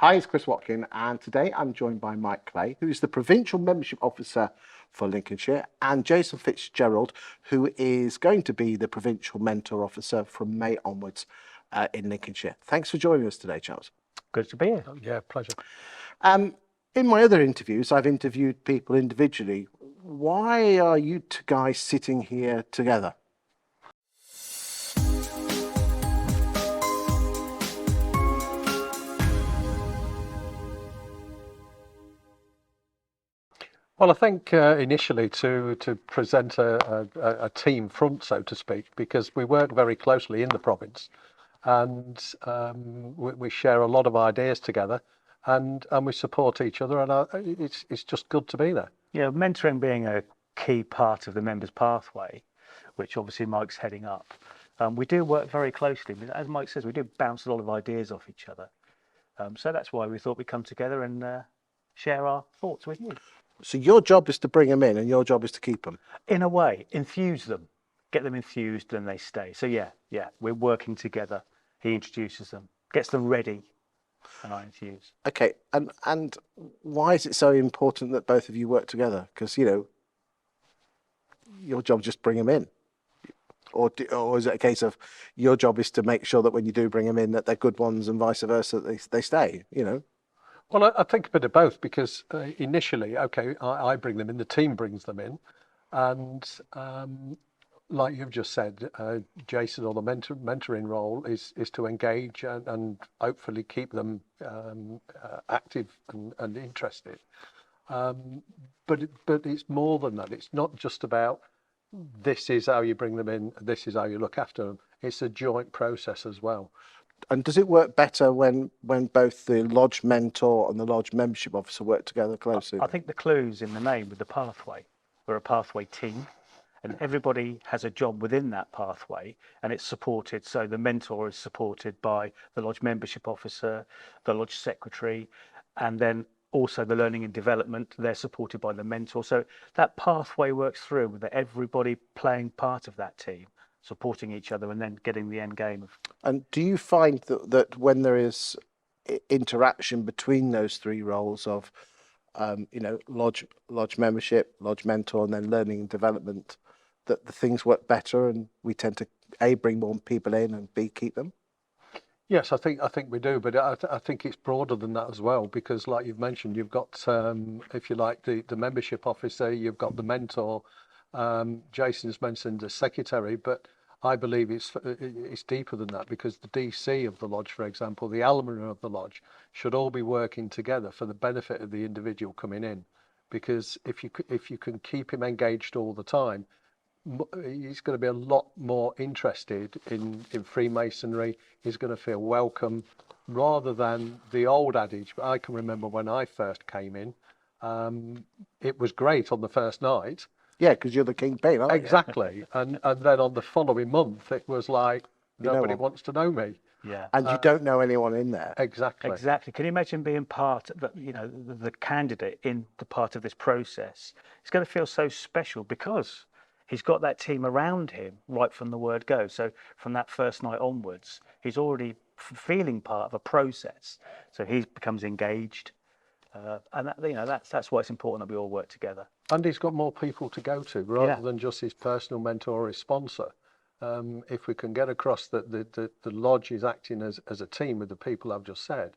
Hi, it's Chris Watkin, and today I'm joined by Mike Clay, who is the Provincial Membership Officer for Lincolnshire, and Jason Fitzgerald, who is going to be the Provincial Mentor Officer from May onwards in Lincolnshire. Thanks for joining us today, Charles. Good to be here. Yeah, pleasure. In my other interviews, I've interviewed people individually. Why are you two guys sitting here together? Well, I think initially to present a team front, so to speak, because we work very closely in the province, and we share a lot of ideas together, and we support each other, and it's just good to be there. Yeah, mentoring being a key part of the members' pathway, which obviously Mike's heading up. We do work very closely. As Mike says, we do bounce a lot of ideas off each other. So that's why we thought we'd come together and share our thoughts with you. So your job is to bring them in, and your job is to keep them? In a way, infuse them, get them infused, and they stay. So yeah, we're working together. He introduces them, gets them ready, and I infuse. Okay, and why is it so important that both of you work together? Because, you know, your job is just bring them in. Or is it a case of your job is to make sure that when you do bring them in, that they're good ones, and vice versa, that they stay, you know? Well, I think a bit of both, because initially, okay, I bring them in, the team brings them in, and like you've just said, Jason, or the mentoring role is to engage and hopefully keep them active and interested. But it's more than that. It's not just about this is how you bring them in, this is how you look after them. It's a joint process as well. And does it work better when both the lodge mentor and the lodge membership officer work together closely? I think the clue's in the name with the pathway. We're a pathway team, and everybody has a job within that pathway, and it's supported. So the mentor is supported by the lodge membership officer, the lodge secretary, and then also the learning and development. They're supported by the mentor. So that pathway works through with everybody playing part of that team, supporting each other, and then getting the end game of. And do you find that when there is interaction between those three roles of, you know, lodge membership, lodge mentor, and then learning and development, that the things work better, and we tend to A, bring more people in, and B, keep them? Yes, I think we do, but I think it's broader than that as well, because like you've mentioned, you've got, if you like, the membership officer, you've got the mentor, Jason's mentioned the secretary, but I believe it's deeper than that, because the DC of the lodge, for example, the alumni of the lodge, should all be working together for the benefit of the individual coming in, because if you can keep him engaged all the time, he's going to be a lot more interested in Freemasonry. He's going to feel welcome, rather than the old adage. I can remember when I first came in, it was great on the first night. Yeah, because you're the kingpin, aren't you? Exactly. And then on the following month, it was like, nobody wants to know me. Yeah. And you don't know anyone in there. Exactly. Exactly. Can you imagine being part of the candidate in the part of this process? It's going to feel so special because he's got that team around him right from the word go. So from that first night onwards, he's already feeling part of a process. So he becomes engaged. And that's why it's important that we all work together. And he's got more people to go to, rather than just his personal mentor or his sponsor. If we can get across that the lodge is acting as a team with the people I've just said,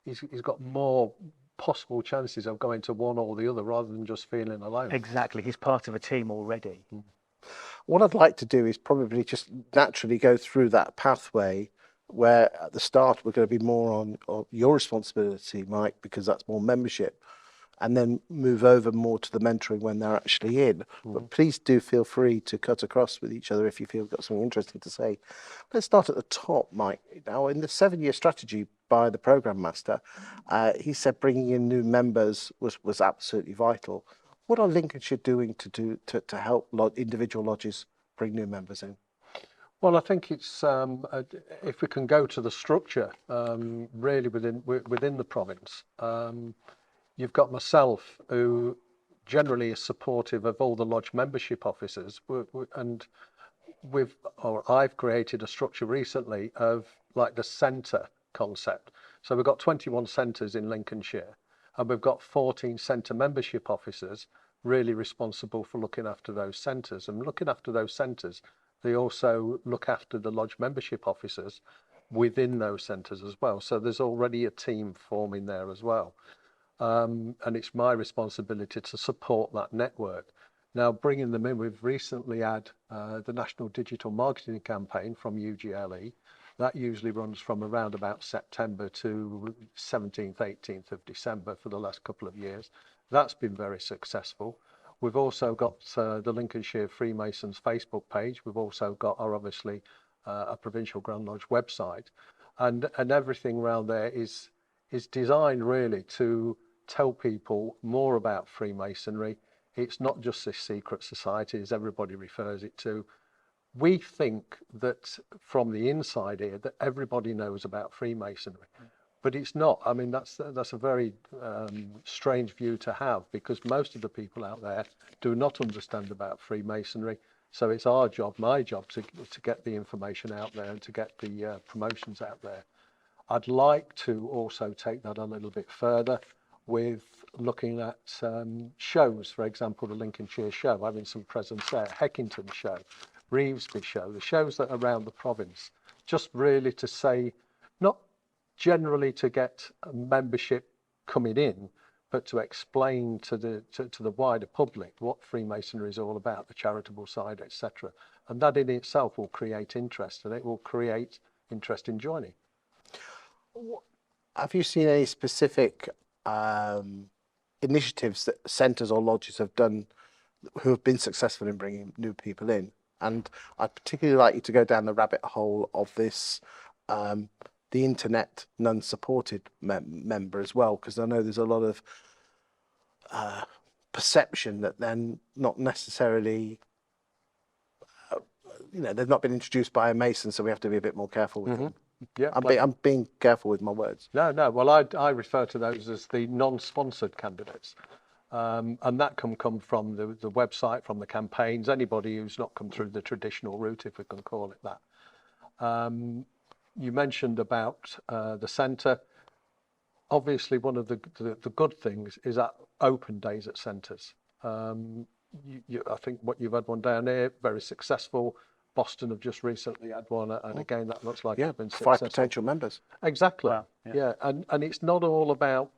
he's got more possible chances of going to one or the other, rather than just feeling alone. Exactly. He's part of a team already. What I'd like to do is probably just naturally go through that pathway, where at the start we're going to be more on your responsibility, Mike, because that's more membership, and then move over more to the mentoring when they're actually in. But please do feel free to cut across with each other if you feel you've got something interesting to say. Let's start at the top, Mike. Now, in the 7-year strategy by the Programme Master, he said bringing in new members was absolutely vital. What are Lincolnshire doing to help individual lodges bring new members in? Well, I think it's if we can go to the structure, really within the province. You've got myself, who generally is supportive of all the lodge membership officers, and I've created a structure recently of like the centre concept. So we've got 21 centres in Lincolnshire, and we've got 14 centre membership officers really responsible for looking after those centres. And looking after those centres, they also look after the lodge membership officers within those centres as well. So there's already a team forming there as well. And it's my responsibility to support that network. Now, bringing them in, we've recently had the National Digital Marketing Campaign from UGLE. That usually runs from around about September to 17th, 18th of December for the last couple of years. That's been very successful. We've also got the Lincolnshire Freemasons Facebook page. We've also got obviously a Provincial Grand Lodge website, and everything around there is designed really to tell people more about Freemasonry. It's not just this secret society as everybody refers it to. We think that from the inside here that everybody knows about Freemasonry, but it's not. I mean, that's a very strange view to have, because most of the people out there do not understand about Freemasonry. So it's our job, my job, to get the information out there and to get the promotions out there. I'd like to also take that a little bit further with looking at shows, for example, the Lincolnshire show, having some presence there, Heckington show, Revesby show, the shows that are around the province, just really to say, not generally to get a membership coming in, but to explain to the wider public what Freemasonry is all about, the charitable side, etc. And that in itself will create interest, and it will create interest in joining. Have you seen any specific initiatives that centres or lodges have done who have been successful in bringing new people in? And I'd particularly like you to go down the rabbit hole of this, the internet nun-supported member as well, because I know there's a lot of perception that they're not necessarily, they've not been introduced by a Mason, so we have to be a bit more careful with them. Yeah, I'm being careful with my words. No. Well, I refer to those as the non-sponsored candidates. And that can come from the website, from the campaigns, anybody who's not come through the traditional route, if we can call it that. You mentioned about the centre. Obviously, one of the good things is that open days at centres. I think what you've had one down here, very successful. Boston have just recently had one, and again, that looks like it's been successful. 5 potential members. Exactly. Wow, yeah. And it's not all about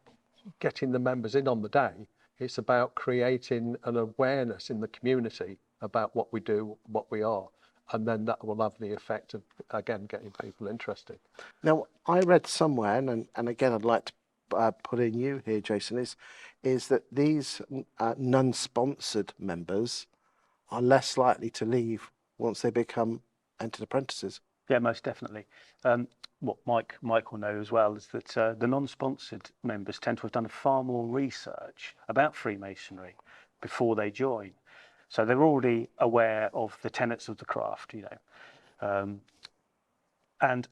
getting the members in on the day. It's about creating an awareness in the community about what we do, what we are, and then that will have the effect of, again, getting people interested. Now, I read somewhere, and again, I'd like to put in you here, Jason, is that these non-sponsored members are less likely to leave once they become entered apprentices. Yeah, most definitely. What Mike will know as well is that the non-sponsored members tend to have done far more research about Freemasonry before they join. So they're already aware of the tenets of the craft, and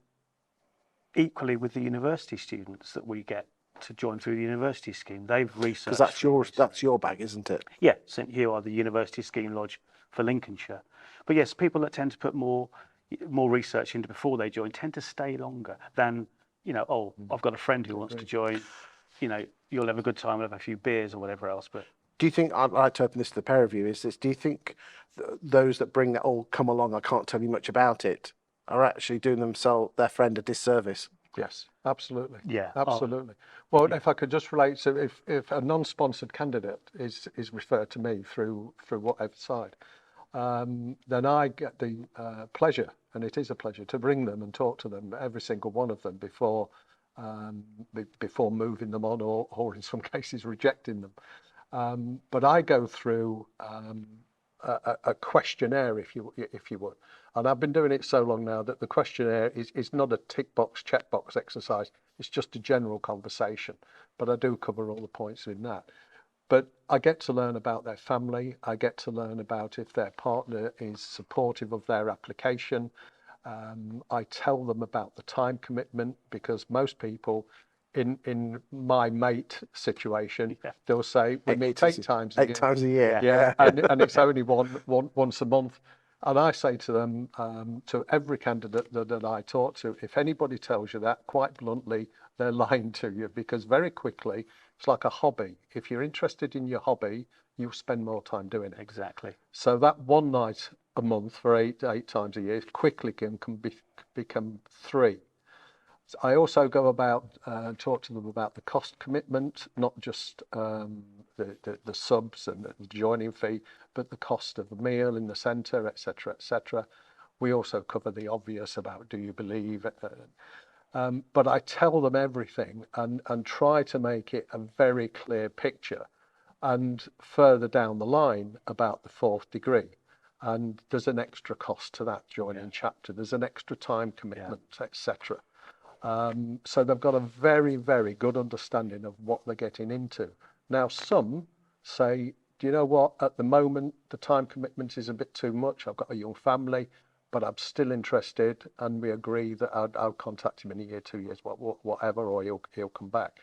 equally with the university students that we get to join through the university scheme, they've researched. Because that's your bag, isn't it? Yeah, so you are the university scheme lodge for Lincolnshire. But yes, people that tend to put more research into before they join tend to stay longer than, I've got a friend who wants to join, you'll have a good time, we'll have a few beers or whatever else. But do you think, I'd like to open this to the pair of you, do you think those that bring that, come along, I can't tell you much about it, are actually doing their friend a disservice? Yes, absolutely. Yeah, absolutely. Well, if I could just relate, so if a non-sponsored candidate is referred to me through whatever side, then I get the pleasure, and it is a pleasure, to bring them and talk to them, every single one of them, before moving them on, or in some cases rejecting them. But I go through a questionnaire, if you would, and I've been doing it so long now that the questionnaire is not a tick box, check box exercise. It's just a general conversation, but I do cover all the points in that. But I get to learn about their family. I get to learn about if their partner is supportive of their application. I tell them about the time commitment, because most people in my mate situation, they'll say, we meet 8 times a year. 8 times a year. Yeah, and it's only once a month. And I say to them, to every candidate that I talk to, if anybody tells you that, quite bluntly, they're lying to you, because very quickly, it's like a hobby. If you're interested in your hobby, you'll spend more time doing it. Exactly. So that one night a month for eight times a year quickly can become 3. I also go about talk to them about the cost commitment, not just the subs and the joining fee, but the cost of the meal in the centre, etc., etc. We also cover the obvious about do you believe, but I tell them everything and try to make it a very clear picture. And further down the line about the 4th degree, and there's an extra cost to that joining chapter. There's an extra time commitment, etc. So they've got a very, very good understanding of what they're getting into. Now, some say, do you know what, at the moment, the time commitment is a bit too much. I've got a young family, but I'm still interested, and we agree that I'll contact him in a year, 2 years, whatever, or he'll come back.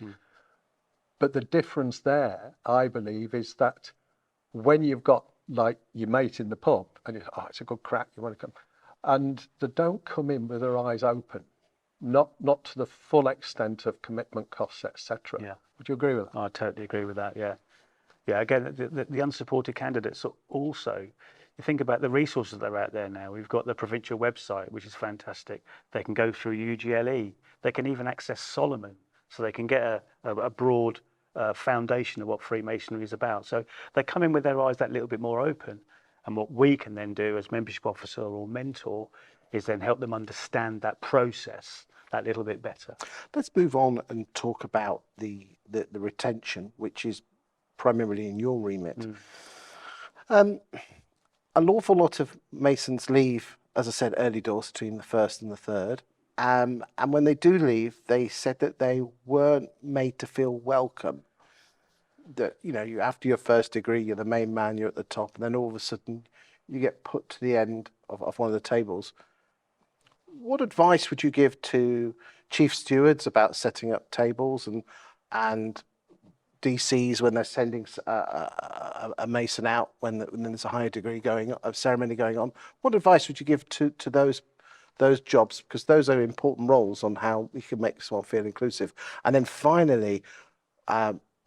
But the difference there, I believe, is that when you've got like your mate in the pub and you, oh, it's a good crack, you want to come, and they don't come in with their eyes open, not to the full extent of commitment costs, etc. Yeah. Would you agree with that? I totally agree with that. Yeah. Yeah. Again, the unsupported candidates also, you think about the resources that are out there now. We've got the provincial website, which is fantastic. They can go through UGLE. They can even access Solomon, so they can get a broad foundation of what Freemasonry is about. So they come in with their eyes that little bit more open. And what we can then do as membership officer or mentor is then help them understand that process that little bit better. Let's move on and talk about the retention, which is primarily in your remit. An awful lot of Masons leave, as I said, early doors between the 1st and the 3rd. And when they do leave, they said that they weren't made to feel welcome. That, you know, you after your 1st degree, you're the main man, you're at the top, and then all of a sudden you get put to the end of one of the tables. What advice would you give to chief stewards about setting up tables and DCs when they're sending a Mason out when there's a higher degree ceremony going on? What advice would you give to those jobs, because those are important roles on how we can make someone feel inclusive? And then finally,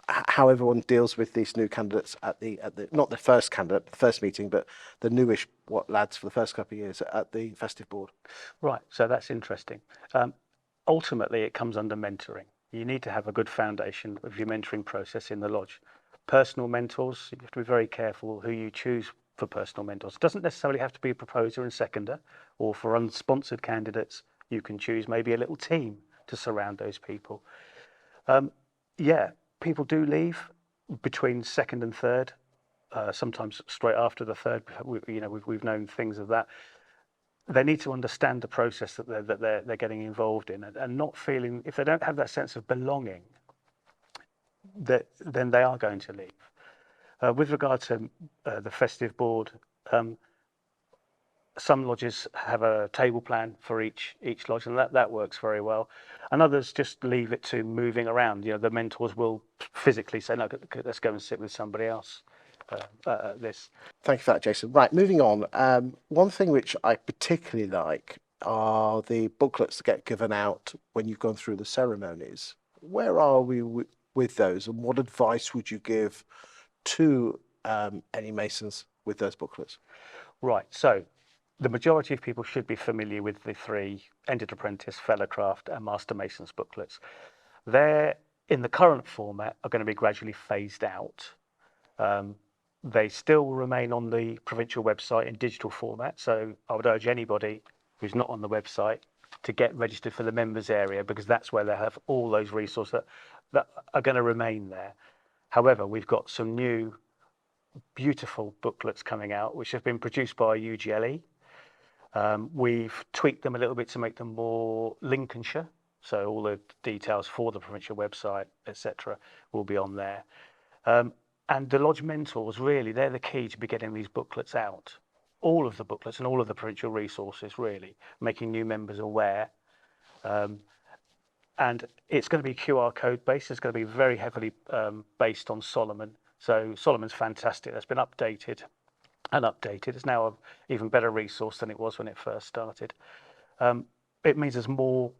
how everyone deals with these new candidates at the not the first candidate, the first meeting, but the newish lads for the first couple of years at the festive board. Right, so that's interesting. Ultimately, it comes under mentoring. You need to have a good foundation of your mentoring process in the lodge. Personal mentors, you have to be very careful who you choose for personal mentors. It doesn't necessarily have to be a proposer and seconder, or for unsponsored candidates, you can choose maybe a little team to surround those people. People do leave between 2nd and 3rd, sometimes straight after the 3rd. We've known things of that. They need to understand the process that they're getting involved in, and not feeling, if they don't have that sense of belonging, then they are going to leave. With regard to the festive board, some lodges have a table plan for each lodge, and that works very well. And others just leave it to moving around. You know, the mentors will physically say, no, let's go and sit with somebody else. This. Thank you for that, Jason. Right, moving on. One thing which I particularly like are the booklets that get given out when you've gone through the ceremonies. Where are we with those, and what advice would you give to any Masons with those booklets? Right, so the majority of people should be familiar with the 3 Entered Apprentice, Fellowcraft and Master Masons booklets. They're, in the current format, are going to be gradually phased out. They still remain on the provincial website in digital format, so I would urge anybody who's not on the website to get registered for the members area, because that's where they have all those resources that are going to remain there. However, we've got some new beautiful booklets coming out which have been produced by UGLE. We've tweaked them a little bit to make them more Lincolnshire, so all the details for the provincial website, etc., will be on there. And the lodge mentors, really, they're the key to be getting these booklets out. All of the booklets and all of the provincial resources, really, making new members aware. And it's going to be QR code based. It's going to be very heavily based on Solomon. So Solomon's fantastic. That's been updated and updated. It's now an even better resource than it was when it first started. It means there's more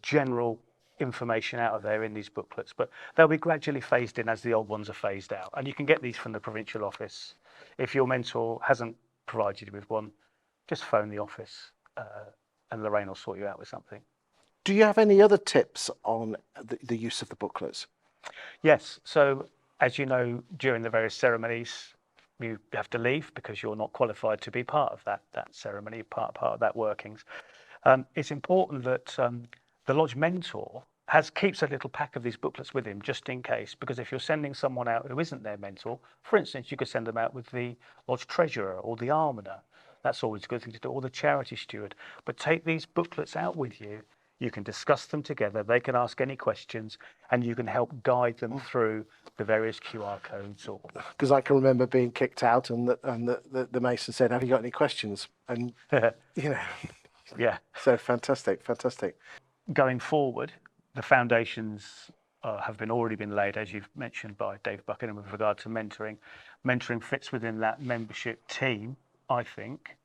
general information out of there in these booklets, but they'll be gradually phased in as the old ones are phased out. And you can get these from the provincial office. If your mentor hasn't provided you with one, just phone the office and Lorraine will sort you out with something. Do you have any other tips on the use of the booklets? Yes, so as you know, during the various ceremonies, you have to leave because you're not qualified to be part of that ceremony, part of that workings. It's important that the lodge mentor keeps a little pack of these booklets with him just in case, because if you're sending someone out who isn't their mentor, for instance, you could send them out with the lodge treasurer or the almoner. That's always a good thing to do, or the charity steward. But take these booklets out with you. You can discuss them together. They can ask any questions, and you can help guide them through the various QR codes. Or Because I can remember being kicked out, and the mason said, "Have you got any questions?" And you know, yeah, so fantastic. going forward, the foundations have already been laid, as you've mentioned by Dave Buckingham, with regard to mentoring. Mentoring fits within that membership team, I think,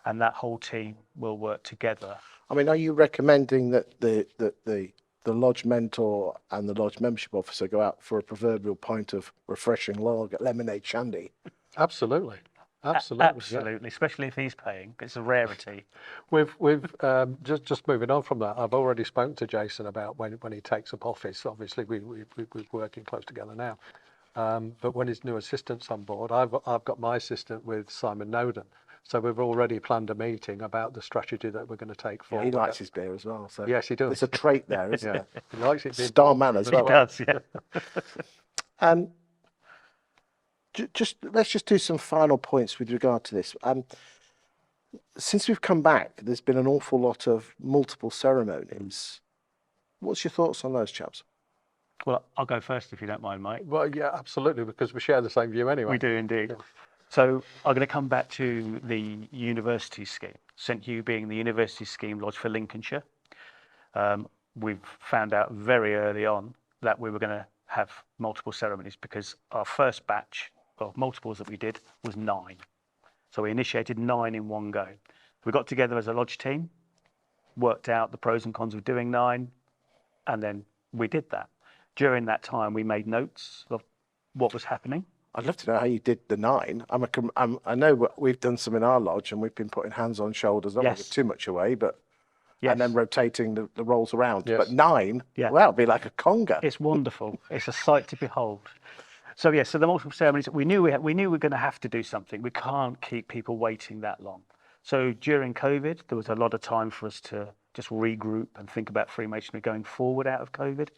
and that whole team will work together. I mean, are you recommending that the lodge mentor and the lodge membership officer go out for a proverbial pint of refreshing lager, lemonade shandy? Absolutely. Absolutely. Absolutely, especially if he's paying. It's a rarity. We've just moving on from that. I've already spoken to Jason about when he takes up office. Obviously, we're working close together now. But when his new assistant's on board, I've got my assistant with Simon Noden. So we've already planned a meeting about the strategy that we're going to take forward. He likes his beer as well. So yes, he does. There's a trait there, isn't there? He likes it being Star man as well. He does, yeah. Let's just do some final points with regard to this. Since we've come back, there's been an awful lot of multiple ceremonies. What's your thoughts on those, chaps? Well, I'll go first if you don't mind, Mike. Well, yeah, absolutely, because we share the same view anyway. We do indeed. Yeah. So I'm going to come back to the university scheme, St Hugh being the university scheme lodge for Lincolnshire. We've found out very early on that we were going to have multiple ceremonies because our first batch of multiples that we did was 9. So we initiated 9 in one go. We got together as a lodge team, worked out the pros and cons of doing 9, and then we did that. During that time, we made notes of what was happening. I'd love to know how you did the 9. I know we've done some in our lodge, and we've been putting hands on shoulders, not to give too much away, but and then rotating the rolls around. Yes. But 9, well, it'd be like a conga. It's wonderful. It's a sight to behold. So so the multiple ceremonies, we knew we were going to have to do something. We can't keep people waiting that long. So during COVID, there was a lot of time for us to just regroup and think about Freemasonry going forward out of COVID.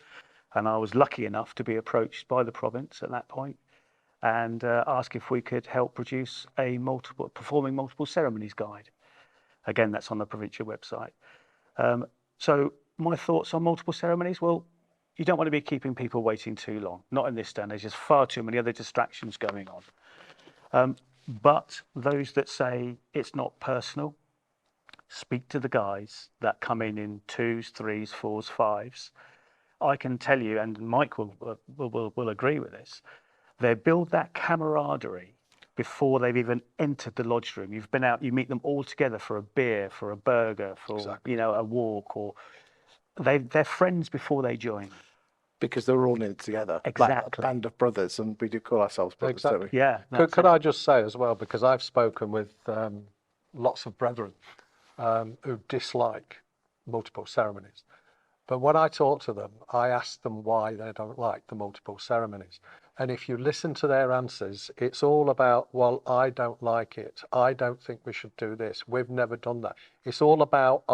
And I was lucky enough to be approached by the province at that point and ask if we could help produce a performing multiple ceremonies guide. Again, that's on the provincial website. So my thoughts on multiple ceremonies, well, you don't want to be keeping people waiting too long. Not in this day and age. There's far too many other distractions going on. But those that say it's not personal, speak to the guys that come in 2s, 3s, 4s, 5s. I can tell you, and Mike will agree with this, they build that camaraderie before they've even entered the lodge room. You've been out, you meet them all together for a beer, for a burger, for a walk, or they're friends before they join. Because they're all in it together. Exactly. Like a band of brothers, and we do call ourselves brothers, don't we? Yeah. Could I just say as well, because I've spoken with lots of brethren who dislike multiple ceremonies. But when I talk to them, I ask them why they don't like the multiple ceremonies. And if you listen to their answers, it's all about, well, I don't like it. I don't think we should do this. We've never done that. It's all about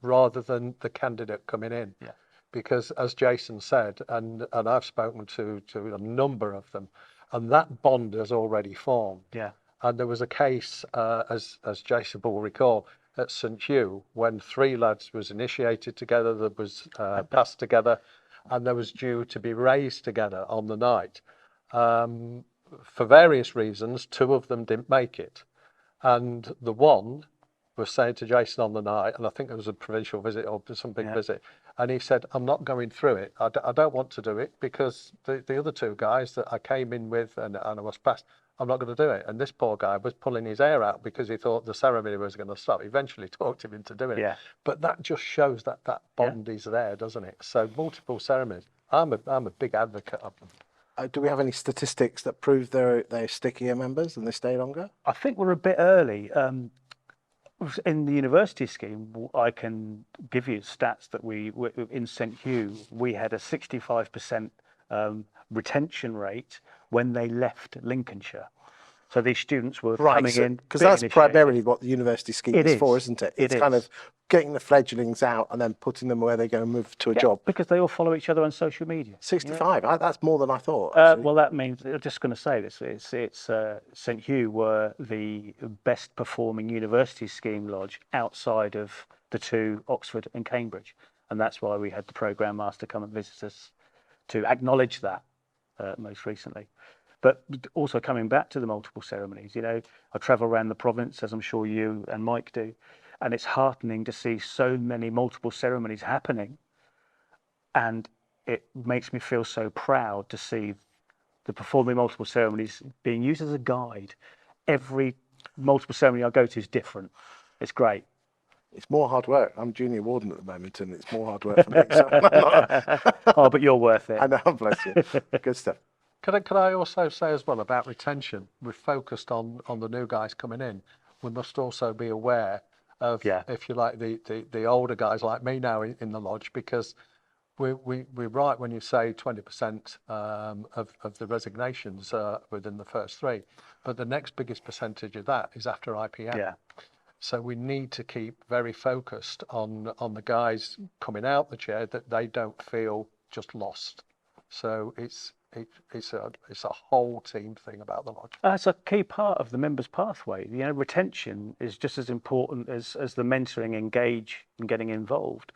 rather than the candidate coming in. Yeah. Because as Jason said, and I've spoken to a number of them, and that bond has already formed. Yeah. And there was a case, as Jason will recall, at St Hugh, when 3 lads was initiated together, there was passed together, and there was due to be raised together on the night. For various reasons, 2 of them didn't make it. And the one was saying to Jason on the night, and I think it was a provincial visit or some big visit, and he said, I'm not going through it. I don't want to do it because the other 2 guys that I came in with and I was passed, I'm not going to do it. And this poor guy was pulling his hair out because he thought the ceremony was going to stop. Eventually talked him into doing it. Yeah. But that just shows that that bond is there, doesn't it? So multiple ceremonies. I'm a big advocate of them. Do we have any statistics that prove they're stickier members and they stay longer? I think we're a bit early. In the university scheme, I can give you stats that we in St Hugh, we had a 65% retention rate when they left Lincolnshire. So these students were coming in because that's primarily what the university scheme is for, isn't it? It's kind of getting the fledglings out and then putting them where they're going to move to a job. Because they all follow each other on social media. 65, that's more than I thought. Well, that means, I'm just going to say this, it's St Hugh were the best performing university scheme lodge outside of the two, Oxford and Cambridge. And that's why we had the programme master come and visit us to acknowledge that most recently. But also coming back to the multiple ceremonies, I travel around the province, as I'm sure you and Mike do, and it's heartening to see so many multiple ceremonies happening. And it makes me feel so proud to see the performing multiple ceremonies being used as a guide. Every multiple ceremony I go to is different. It's great. It's more hard work. I'm junior warden at the moment, and it's more hard work for me. So Oh, but you're worth it. I know, bless you. Good stuff. Could I also say as well about retention? We've focused on the new guys coming in. We must also be aware of, if you like, the older guys like me now in the lodge, because we're right when you say 20% of the resignations within the first 3, but the next biggest percentage of that is after IPM. Yeah. So we need to keep very focused on the guys coming out the chair, that they don't feel just lost. So it's a whole team thing about the lodge. That's a key part of the members' pathway. Retention is just as important as the mentoring, engage and getting involved.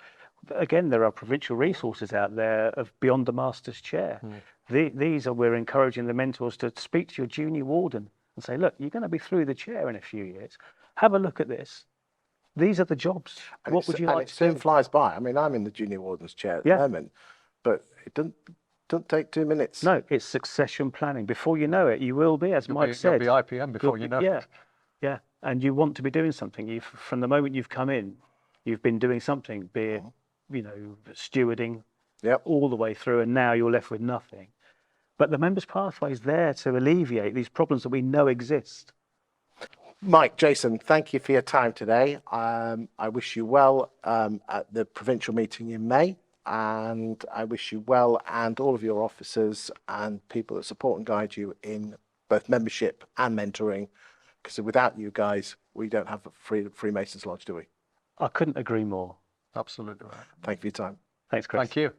Again, there are provincial resources out there of beyond the master's chair. These are, we're encouraging the mentors to speak to your junior warden and say, look, you're going to be through the chair in a few years. Have a look at this. These are the jobs. And what would you like to do? to It soon flies by. I mean, I'm in the junior warden's chair at the moment, but it doesn't take 2 minutes. No, it's succession planning. Before you know it, you will be, as Mike said. You'll be IPM before you know it. Yeah. And you want to be doing something. From the moment you've come in, you've been doing something, be it, stewarding all the way through, and now you're left with nothing. But the members' pathway is there to alleviate these problems that we know exist. Mike, Jason, thank you for your time today. I wish you well at the provincial meeting in May, and I wish you well and all of your officers and people that support and guide you in both membership and mentoring, because without you guys, we don't have a Freemasons Lodge, do we? I couldn't agree more. Absolutely right. Thank you for your time. Thanks, Chris. Thank you.